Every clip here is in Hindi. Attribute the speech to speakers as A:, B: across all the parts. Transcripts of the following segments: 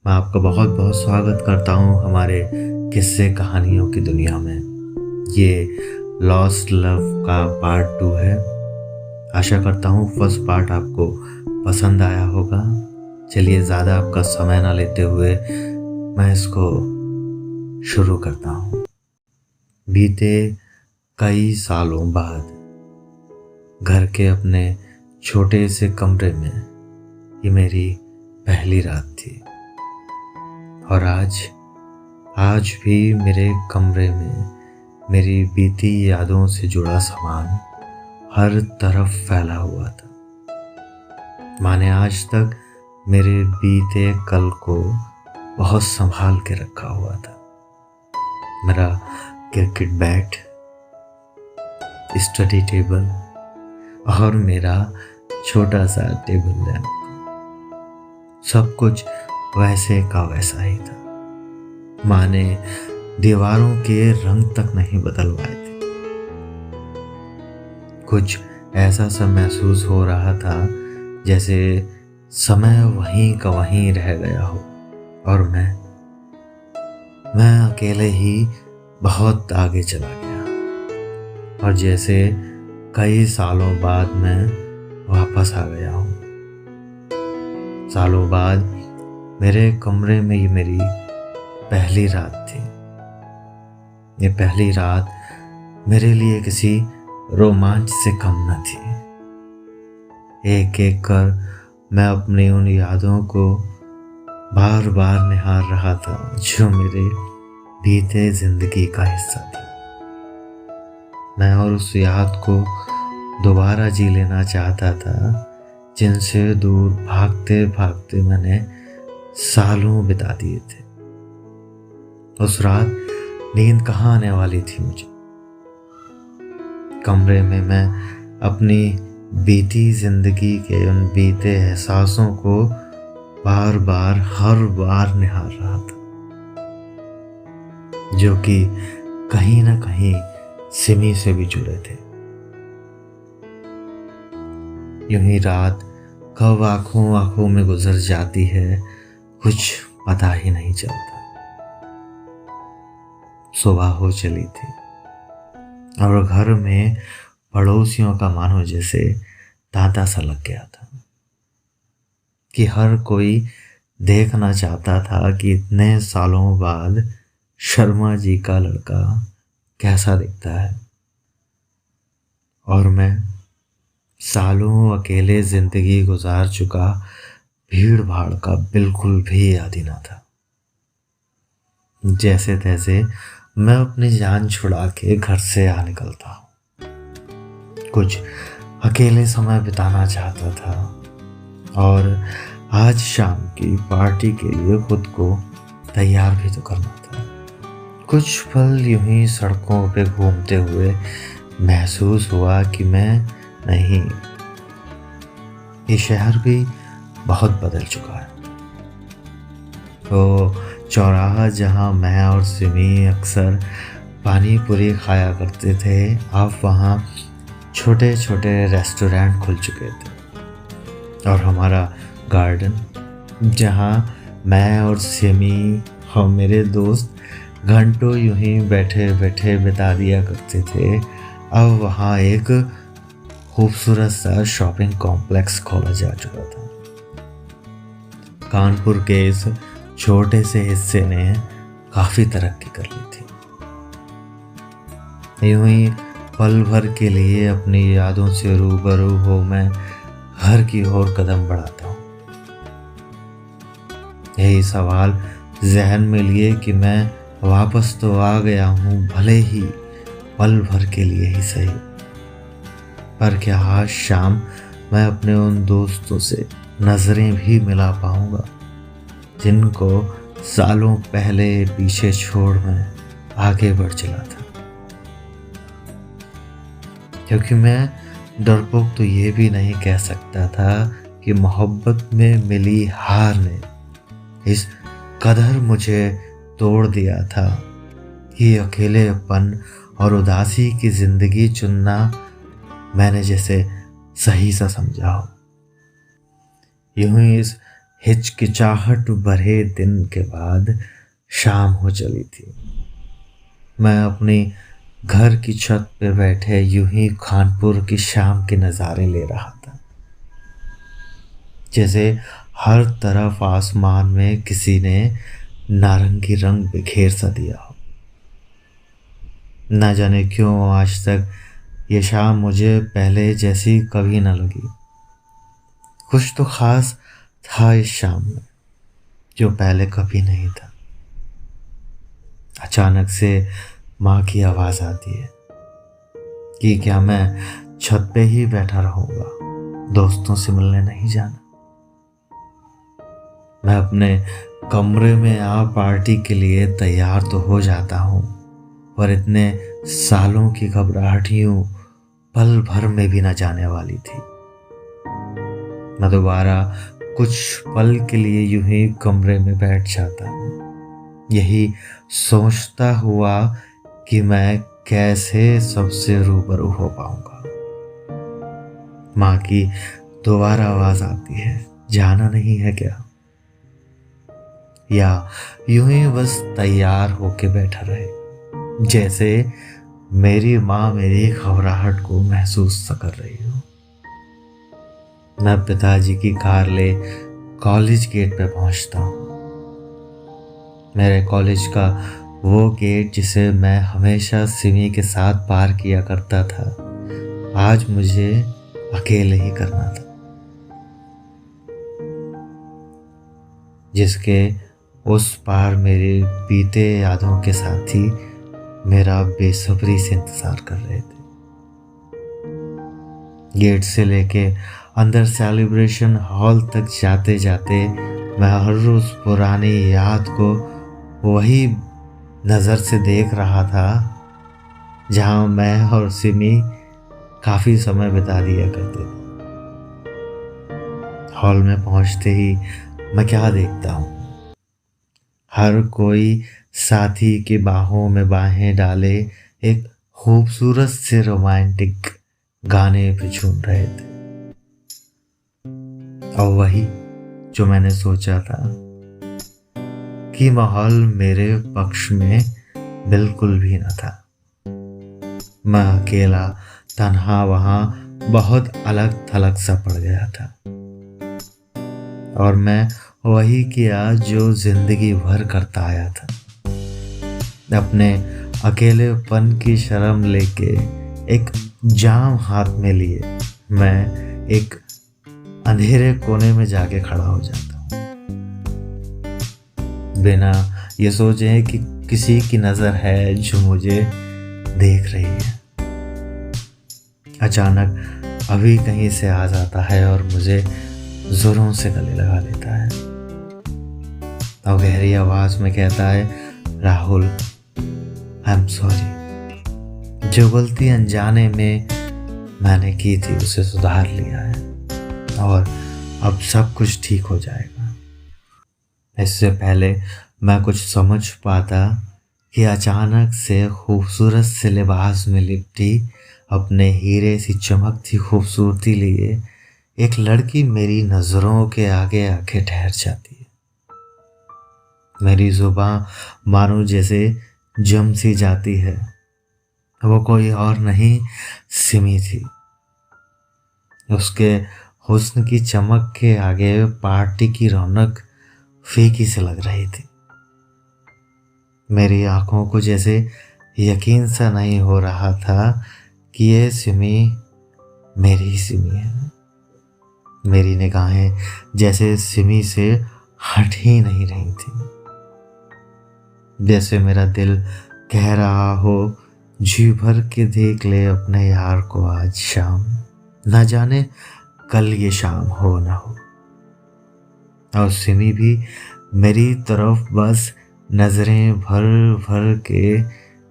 A: मैं आपका बहुत बहुत स्वागत करता हूँ हमारे किस्से कहानियों की दुनिया में। ये लॉस्ट लव का पार्ट 2 है। आशा करता हूँ फर्स्ट पार्ट आपको पसंद आया होगा। चलिए ज़्यादा आपका समय ना लेते हुए मैं इसको शुरू करता हूँ। बीते कई सालों बाद घर के अपने छोटे से कमरे में ये मेरी पहली रात थी और आज भी मेरे कमरे में मेरी बीती यादों से जुड़ा सामान हर तरफ फैला हुआ था। माने आज तक मेरे बीते कल को बहुत संभाल के रखा हुआ था। मेरा क्रिकेट बैट, स्टडी टेबल और मेरा छोटा सा टेबल लैंप, सब कुछ वैसे का वैसा ही था। माने दीवारों के रंग तक नहीं बदलवाए थे। कुछ ऐसा सा महसूस हो रहा था जैसे समय वहीं का वहीं रह गया हो और मैं अकेले ही बहुत आगे चला गया और जैसे कई सालों बाद मैं वापस आ गया हूँ। सालों बाद मेरे कमरे में ये मेरी पहली रात थी। ये पहली रात मेरे लिए किसी रोमांच से कम न थी। एक एक कर मैं अपनी उन यादों को बार बार निहार रहा था जो मेरे बीते जिंदगी का हिस्सा थी। मैं और उस याद को दोबारा जी लेना चाहता था जिनसे दूर भागते भागते मैंने सालों बिता दिए थे। उस रात नींद कहाँ आने वाली थी मुझे। कमरे में मैं अपनी बीती जिंदगी के उन बीते एहसासों को बार बार हर बार निहार रहा था जो कि कहीं ना कहीं सिमी से भी जुड़े थे। यूं ही रात कब आंखों में गुजर जाती है कुछ पता ही नहीं चलता। सुबह हो चली थी और घर में पड़ोसियों का मानो जैसे तांता सा लग गया था कि हर कोई देखना चाहता था कि इतने सालों बाद शर्मा जी का लड़का कैसा दिखता है। और मैं सालों अकेले जिंदगी गुजार चुका भीड़ भाड़ का बिल्कुल भी आदी ना था। जैसे तैसे मैं अपनी जान छुड़ा के घर से आ निकलता हूँ। कुछ अकेले समय बिताना चाहता था और आज शाम की पार्टी के लिए खुद को तैयार भी तो करना था। कुछ पल यूं ही सड़कों पे घूमते हुए महसूस हुआ कि मैं नहीं, ये शहर भी बहुत बदल चुका है। तो चौराहा जहाँ मैं और सिमी अक्सर पानी पूरी खाया करते थे, अब वहाँ छोटे छोटे रेस्टोरेंट खुल चुके थे और हमारा गार्डन जहाँ मैं और सिमी और मेरे दोस्त घंटों यूं ही बैठे बैठे बिता दिया करते थे, अब वहाँ एक खूबसूरत सा शॉपिंग कॉम्प्लेक्स खोला जा चुका था। कानपुर के इस छोटे से हिस्से ने काफी तरक्की कर ली थी। यूं ही पल भर के लिए अपनी यादों से रूबरू हो मैं घर की ओर कदम बढ़ाता हूँ। यही सवाल जहन में लिए कि मैं वापस तो आ गया हूँ, भले ही पल भर के लिए ही सही, पर क्या आज शाम मैं अपने उन दोस्तों से नजरें भी मिला पाऊंगा जिनको सालों पहले पीछे छोड़ मैं आगे बढ़ चला था। क्योंकि मैं डरपोक तो ये भी नहीं कह सकता था कि मोहब्बत में मिली हार ने इस कदर मुझे तोड़ दिया था कि अकेलेपन और उदासी की जिंदगी चुनना मैंने जैसे सही सा समझा हो। यूं ही इस हिचकिचाहट भरे दिन के बाद शाम हो चली थी। मैं अपनी घर की छत पे बैठे यूं ही कानपुर की शाम के नज़ारे ले रहा था। जैसे हर तरफ आसमान में किसी ने नारंगी रंग बिखेर सा दिया हो। न जाने क्यों आज तक ये शाम मुझे पहले जैसी कभी न लगी। कुछ तो खास था इस शाम में जो पहले कभी नहीं था। अचानक से माँ की आवाज़ आती है कि क्या मैं छत पे ही बैठा रहूँगा, दोस्तों से मिलने नहीं जाना। मैं अपने कमरे में पार्टी के लिए तैयार तो हो जाता हूँ, पर इतने सालों की घबराहट यूं पल भर में भी न जाने वाली थी। मैं दोबारा कुछ पल के लिए यूं ही कमरे में बैठ जाता हूँ, यही सोचता हुआ कि मैं कैसे सबसे रूबरू हो पाऊंगा। माँ की दोबारा आवाज आती है, जाना नहीं है क्या? या यूं ही बस तैयार होके बैठा रहे, जैसे मेरी माँ मेरी घबराहट को महसूस सा कर रही हो। मैं पिताजी की कार ले कॉलेज गेट पे पहुंचता हूँ। मेरे कॉलेज का वो गेट जिसे मैं हमेशा सिमी के साथ पार किया करता था, आज मुझे अकेले ही करना था। जिसके उस पार मेरे बीते यादों के साथी मेरा बेसब्री से इंतजार कर रहे थे। गेट से लेके अंदर सेलिब्रेशन हॉल तक जाते जाते मैं हर रोज पुरानी याद को वही नज़र से देख रहा था जहां मैं और सिमी काफी समय बिता दिया करते थे। हॉल में पहुंचते ही मैं क्या देखता हूँ, हर कोई साथी की बाहों में बाहें डाले एक खूबसूरत से रोमांटिक गाने पे झूम रहे थे। और वही जो मैंने सोचा था कि माहौल मेरे पक्ष में बिल्कुल भी न था। मैं अकेला तन्हा वहां बहुत अलग थलग सा पड़ गया था, और मैं वही किया जो जिंदगी भर करता आया था। अपने अकेलेपन की शर्म लेके एक जाम हाथ में लिए मैं एक अंधेरे कोने में जाके खड़ा हो जाता हूँ, बिना ये सोचे कि किसी की नजर है जो मुझे देख रही है। अचानक अभी कहीं से आ जाता है और मुझे जोरों से गले लगा लेता है और गहरी आवाज में कहता है, राहुल आई एम सॉरी, जो गलती अनजाने में मैंने की थी उसे सुधार लिया है और अब सब कुछ ठीक हो जाएगा। इससे पहले मैं कुछ समझ पाता कि अचानक से खूबसूरत से लिबास में लिपटी अपने हीरे सी चमकती खूबसूरती लिए एक लड़की मेरी नजरों के आगे आके ठहर जाती है। मेरी जुबान मानो जैसे जम सी जाती है। वो कोई और नहीं, सिमी थी। उसके हुस्न की चमक के आगे पार्टी की रौनक फीकी से लग रही थी। मेरी आंखों को जैसे यकीन सा नहीं हो रहा था कि ये सिमी मेरी सिमी है। मेरी निगाहें जैसे सिमी से हट ही नहीं रही थी, जैसे मेरा दिल कह रहा हो, जी भर के देख ले अपने यार को आज शाम, ना जाने कल ये शाम हो ना हो। और सिमी भी मेरी तरफ बस नजरें भर भर के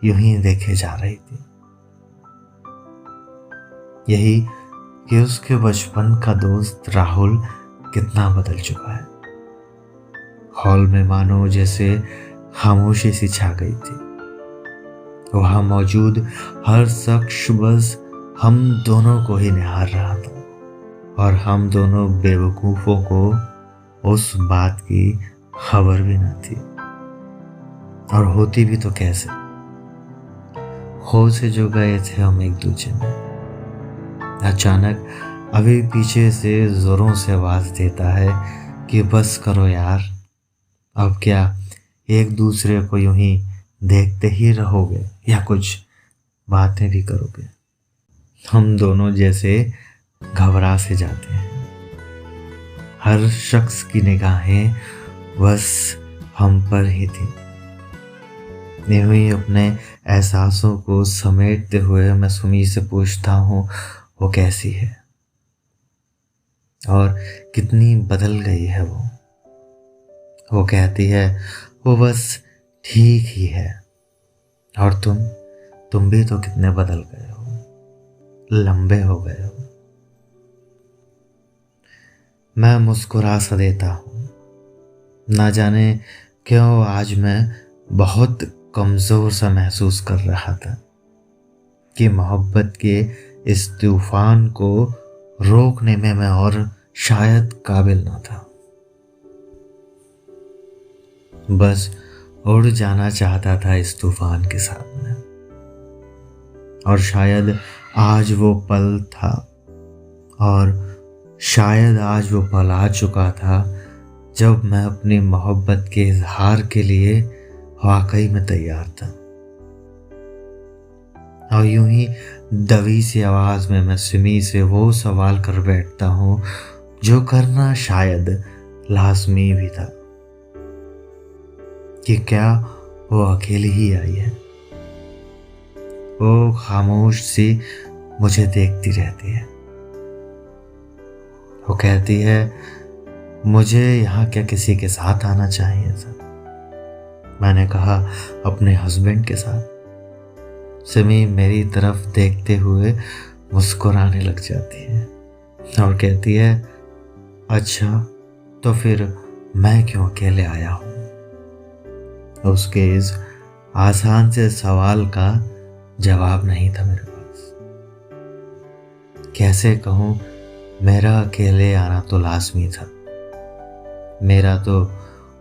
A: यूं ही देखे जा रही थी। यही कि उसके बचपन का दोस्त राहुल कितना बदल चुका है। हॉल में मानो जैसे खामोशी सी छा गई थी। वहां मौजूद हर शख्स बस हम दोनों को ही निहार रहा था और हम दोनों बेवकूफों को उस बात की खबर भी न थी, और होती भी तो कैसे। खो से जो गए थे हम एक दूजे में, अचानक अभी पीछे से जोरों से आवाज देता है कि बस करो यार, अब क्या एक दूसरे को यूं ही देखते ही रहोगे या कुछ बातें भी करोगे। हम दोनों जैसे घबरा से जाते हैं, हर शख्स की निगाहें बस हम पर ही थी। यूं ही अपने एहसासों को समेटते हुए मैं सुमी से पूछता हूँ वो कैसी है और कितनी बदल गई है वो। वो कहती है वो बस ठीक ही है, और तुम भी तो कितने बदल गए हो, लंबे हो गए हो। मैं मुस्कुरा सा देता हूँ, ना जाने क्यों आज मैं बहुत कमज़ोर सा महसूस कर रहा था कि मोहब्बत के इस तूफान को रोकने में मैं और शायद काबिल ना था। बस उड़ जाना चाहता था इस तूफान के साथ में, और शायद आज वो पल था, और शायद आज वो पल आ चुका था जब मैं अपनी मोहब्बत के इजहार के लिए वाकई में तैयार था। और यूं ही दबी सी आवाज में मैं सिमी से वो सवाल कर बैठता हूँ जो करना शायद लाजमी भी था, कि क्या वो अकेली ही आई है। वो खामोश सी मुझे देखती रहती है। वो कहती है मुझे यहाँ क्या किसी के साथ आना चाहिए था। मैंने कहा अपने हस्बैंड के साथ। सिमी मेरी तरफ देखते हुए मुस्कुराने लग जाती है और कहती है अच्छा तो फिर मैं क्यों अकेले आया हूँ। उसके इस आसान से सवाल का जवाब नहीं था मेरे पास। कैसे कहूँ, मेरा अकेले आना तो लाजमी था। मेरा तो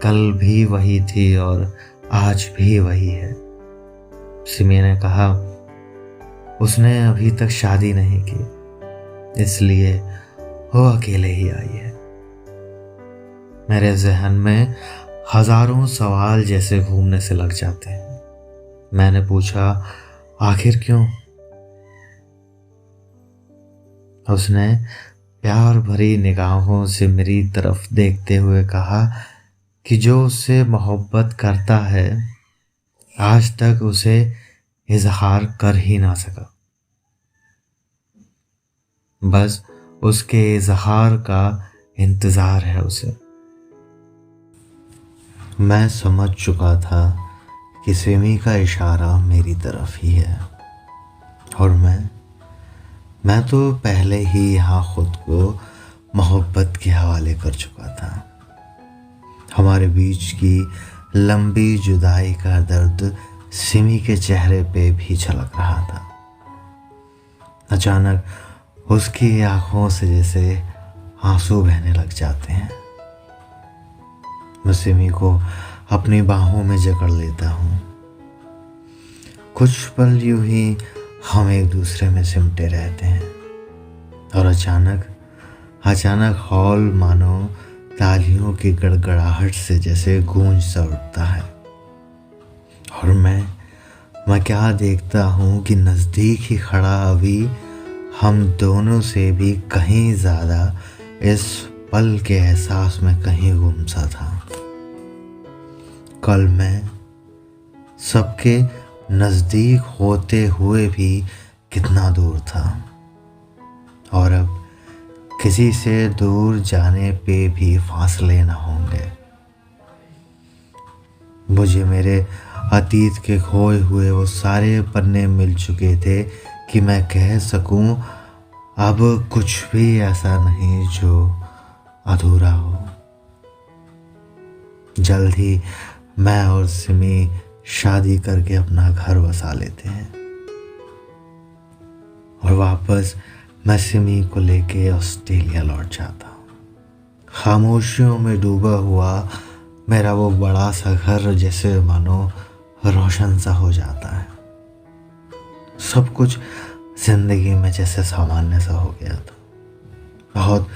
A: कल भी वही थी और आज भी वही है। सिमी ने कहा उसने अभी तक शादी नहीं की, इसलिए वो अकेले ही आई है। मेरे जहन में हजारों सवाल जैसे घूमने से लग जाते हैं। मैंने पूछा आखिर क्यों। उसने प्यार भरी निगाहों से मेरी तरफ देखते हुए कहा कि जो उससे मोहब्बत करता है आज तक उसे इजहार कर ही ना सका। बस उसके इजहार का इंतजार है उसे। मैं समझ चुका था कि सिमी का इशारा मेरी तरफ ही है, और मैं तो पहले ही यहाँ खुद को मोहब्बत के हवाले कर चुका था। हमारे बीच की लंबी जुदाई का दर्द सिमी के चेहरे पे भी झलक रहा था। अचानक उसकी आंखों से जैसे आंसू बहने लग जाते हैं। मैं सिमी को अपनी बाहों में जकड़ लेता हूँ। कुछ पल यूं ही हम एक दूसरे में सिमटे रहते हैं, और अचानक हॉल मानो तालियों की गड़गड़ाहट से जैसे गूंज सा उठता है। और मैं क्या देखता हूँ कि नज़दीक ही खड़ा अभी हम दोनों से भी कहीं ज़्यादा इस पल के एहसास में कहीं गुम सा था। कल मैं सबके नज़दीक होते हुए भी कितना दूर था, और अब किसी से दूर जाने पे भी फासले न होंगे। मुझे मेरे अतीत के खोए हुए वो सारे पन्ने मिल चुके थे कि मैं कह सकूं अब कुछ भी ऐसा नहीं जो अधूरा हो। जल्द ही मैं और सिमी शादी करके अपना घर बसा लेते हैं, और वापस मैं सिमी को लेके ऑस्ट्रेलिया लौट जाता हूँ। खामोशियों में डूबा हुआ मेरा वो बड़ा सा घर जैसे मानो रोशन सा हो जाता है। सब कुछ जिंदगी में जैसे सामान्य सा हो गया था। बहुत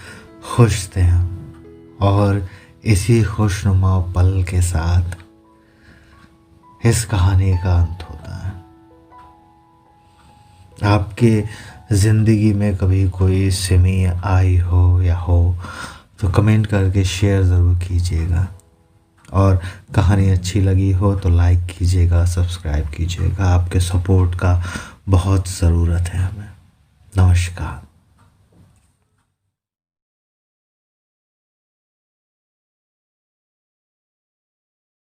A: खुश थे हम और इसी खुशनुमा पल के साथ इस कहानी का अंत होता है। आपके ज़िंदगी में कभी कोई सिमी आई हो या हो तो कमेंट करके शेयर ज़रूर कीजिएगा, और कहानी अच्छी लगी हो तो लाइक कीजिएगा, सब्सक्राइब कीजिएगा। आपके सपोर्ट का बहुत ज़रूरत है हमें। नमस्कार।